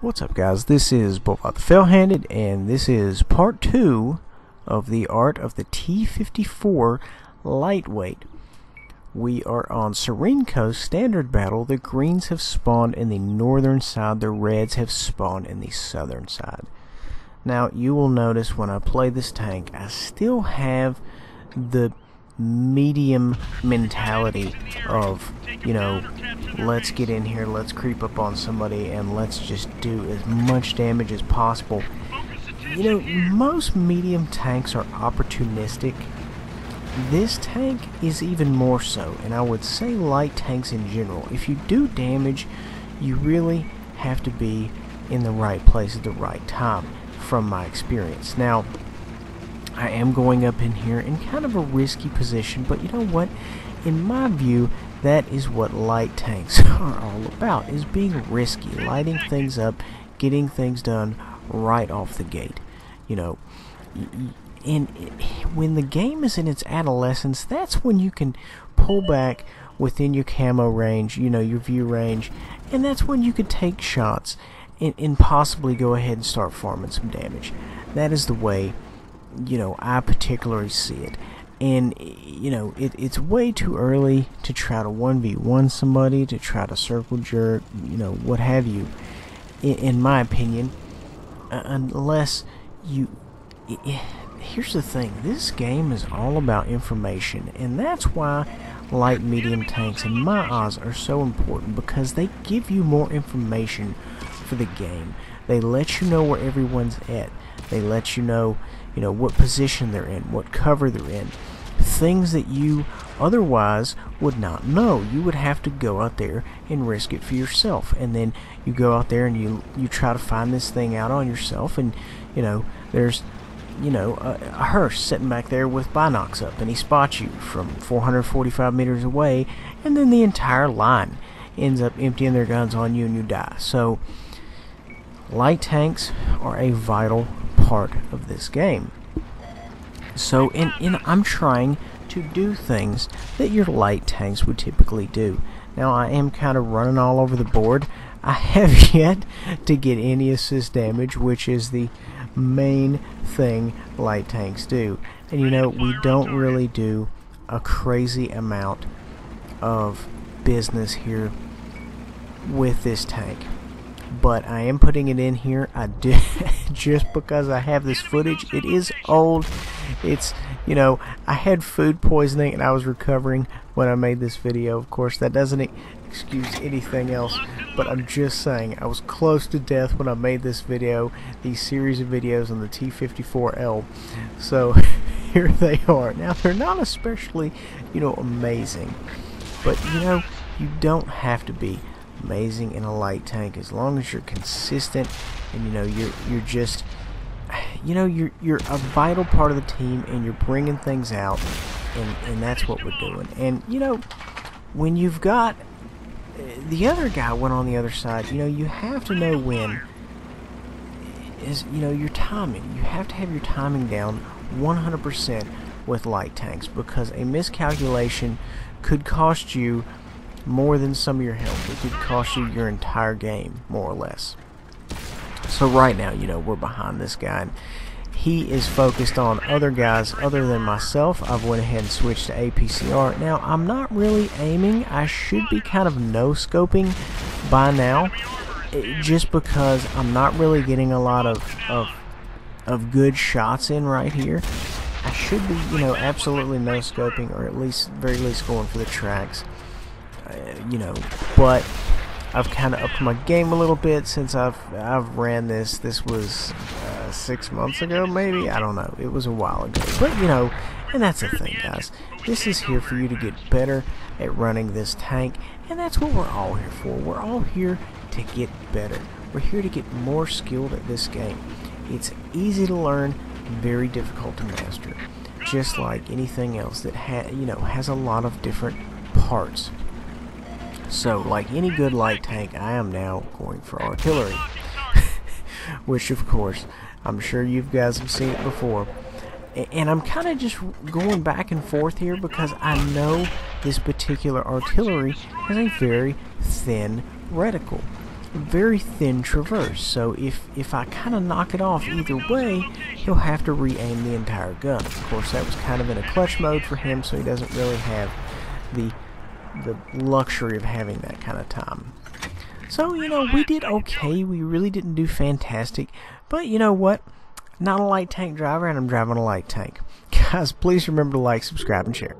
What's up, guys? This is WoT the Fell-Handed, and this is part 2 of the art of the T-54 lightweight. We are on Serene Coast Standard Battle. The greens have spawned in the northern side, the reds have spawned in the southern side. Now, you will notice when I play this tank, I still have the medium mentality of, let's get in here, let's creep up on somebody, and let's just do as much damage as possible. Most medium tanks are opportunistic. This tank is even more so, and I would say light tanks in general. If you do damage, you really have to be in the right place at the right time, from my experience. Now, I am going up in here in kind of a risky position, but you know what? In my view, that is what light tanks are all about, is being risky, lighting things up, getting things done right off the gate. And when the game is in its adolescence, that's when you can pull back within your camo range, your view range, and that's when you could take shots and possibly go ahead and start farming some damage. That is the way I particularly see it. And it's way too early to try to 1v1 somebody, to try to circle jerk, what have you, in my opinion, unless you... Here's the thing, this game is all about information, and that's why light medium tanks in my eyes are so important, because they give you more information for the game. They let you know where everyone's at. They let you know, what position they're in, what cover they're in. Things that you otherwise would not know. You would have to go out there and risk it for yourself. And then you go out there and you try to find this thing out on yourself, and, there's, a hearse sitting back there with binocs up, and he spots you from 445 meters away, and then the entire line ends up emptying their guns on you and you die. So, light tanks are a vital part of this game. So, and I'm trying to do things that your light tanks would typically do. Now, I am kind of running all over the board. I have yet to get any assist damage, which is the main thing light tanks do. And we don't really do a crazy amount of business here with this tank. But I am putting it in here. I did just because I have this footage. It is old. It's, I had food poisoning and I was recovering when I made this video. Of course, that doesn't excuse anything else, but I'm just saying I was close to death when I made this video, these series of videos on the T-54L. So here they are. Now, they're not especially, amazing, but you don't have to be amazing in a light tank as long as you're consistent, and you're just you're a vital part of the team, and you're bringing things out, and that's what we're doing. And when you've got the other guy went on the other side, you have to know when is your timing. You have to have your timing down 100% with light tanks, because a miscalculation could cost you more than some of your health. It could cost you your entire game, more or less. So right now, we're behind this guy, and he is focused on other guys other than myself. I've went ahead and switched to APCR. Now, I'm not really aiming. I should be kind of no-scoping by now, just because I'm not really getting a lot of good shots in right here. I should be, absolutely no-scoping, or at least, very least, going for the tracks. But I've kind of upped my game a little bit since I've ran this. This was 6 months ago, maybe. I don't know. It was a while ago. But and that's the thing, guys. This is here for you to get better at running this tank, and that's what we're all here for. We're all here to get better. We're here to get more skilled at this game. It's easy to learn, very difficult to master. Just like anything else that has a lot of different parts. So, like any good light tank, I am now going for artillery. Which, of course, I'm sure you guys have seen it before. And I'm kind of just going back and forth here, because I know this particular artillery has a very thin reticle. very thin traverse, so if I kind of knock it off either way, he'll have to re-aim the entire gun. Of course, that was kind of in a clutch mode for him, so he doesn't really have the luxury of having that kind of time. So, you know, we did okay. We really didn't do fantastic, but you know what? Not a light tank driver, and I'm driving a light tank. Guys, please remember to like, subscribe, and share.